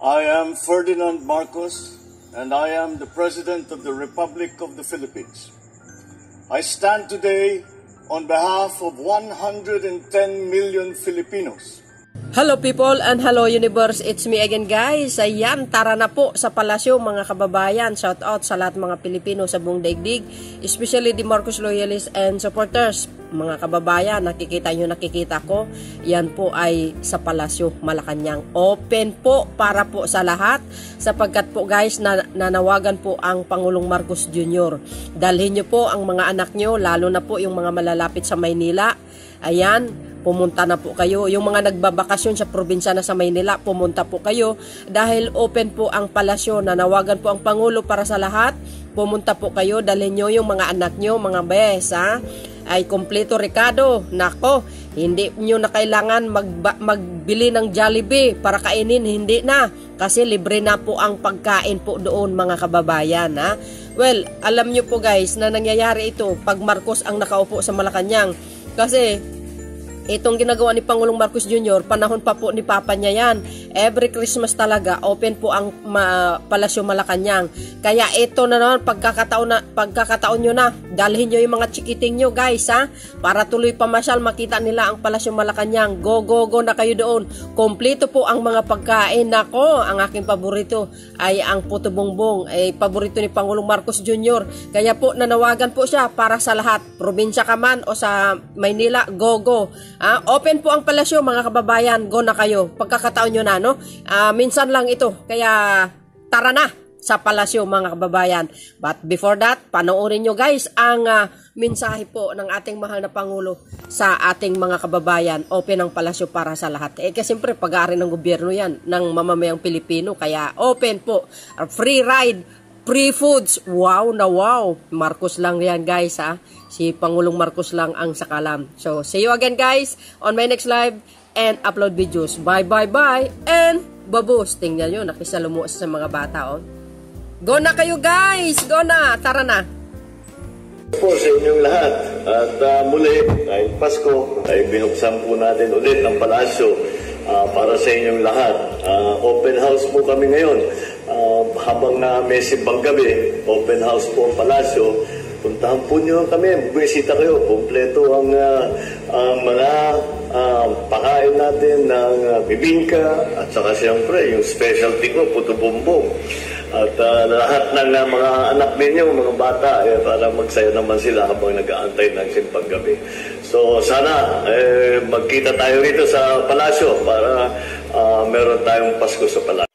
I am Ferdinand Marcos, and I am the President of the Republic of the Philippines. I stand today on behalf of 110 million Filipinos. Hello people and hello universe, it's me again guys. Ayan, tara na po sa palasyo mga kababayan. Shout out sa lahat mga Pilipino sa buong daigdig, especially the Marcos loyalists and supporters. Mga kababayan, nakikita ko, yan po ay sa palasyo Malacanang. Open po para po sa lahat, sapagkat po guys, nanawagan po ang Pangulong Marcos Jr. Dalhin nyo po ang mga anak nyo, lalo na po yung mga malalapit sa Maynila. Ayan, pumunta na po kayo. Yung mga nagbabakasyon sa probinsya na sa Maynila, pumunta po kayo dahil open po ang palasyo. Nanawagan po ang Pangulo para sa lahat. Pumunta po kayo, dalhin nyo yung mga anak nyo, mga bes, ha? Ay kompleto rekado. Nako, hindi nyo na kailangan magbili ng Jollibee para kainin, hindi na. Kasi libre na po ang pagkain po doon mga kababayan, ha? Well, alam nyo po guys na nangyayari ito pag Marcos ang nakaupo sa Malacanang. Kasi itong ginagawa ni Pangulong Marcos Jr., panahon pa po ni Papa niya yan. Every Christmas talaga, open po ang Palasyo Malacanang. Kaya ito na naman, pagkakataon nyo na, dalhin nyo yung mga chikiting nyo guys, ha? Para tuloy pamasyal, makita nila ang Palasyo Malacanang. Go na kayo doon. Kompleto po ang mga pagkain. Nako, ang aking paborito ay ang puto bongbong. Ay paborito ni Pangulong Marcos Jr. Kaya po, nanawagan po siya para sa lahat. Probinsya ka man o sa Maynila, go. Open po ang palasyo mga kababayan, go na kayo. Pagkakataon nyo na, no? Minsan lang ito, kaya tara na sa palasyo mga kababayan. But before that, panoorin nyo guys ang mensahe po ng ating mahal na Pangulo sa ating mga kababayan. Open ang palasyo para sa lahat. Kasi siyempre pag-aari ng gobyerno yan, ng mamamayang Pilipino, kaya open po. Free ride, free foods. Wow na wow. Marcos lang yan guys, ha. Si Pangulong Marcos lang ang sakalam. So, see you again guys on my next live and upload videos. Bye. And babos. Tingnan nyo, nakisalumuas sa mga bata, oh. Go na kayo guys. Go na. Tara na. Po sa inyong lahat. At muli, kahit Pasko, ay binuksan po natin ulit ang palasyo para sa inyong lahat. Open house po kami ngayon. Habang na may simbang gabi, open house po ang palasyo. Puntahan po nyo kami, bumisita kayo. Kompleto ang mga pakain natin ng bibingka at saka siyempre yung specialty ko, puto bongbong. At lahat ng mga anak ninyo, mga bata, para magsaya naman sila habang nag-aantay ng simbang gabi. So sana magkita tayo rito sa palasyo para meron tayong Pasko sa palasyo.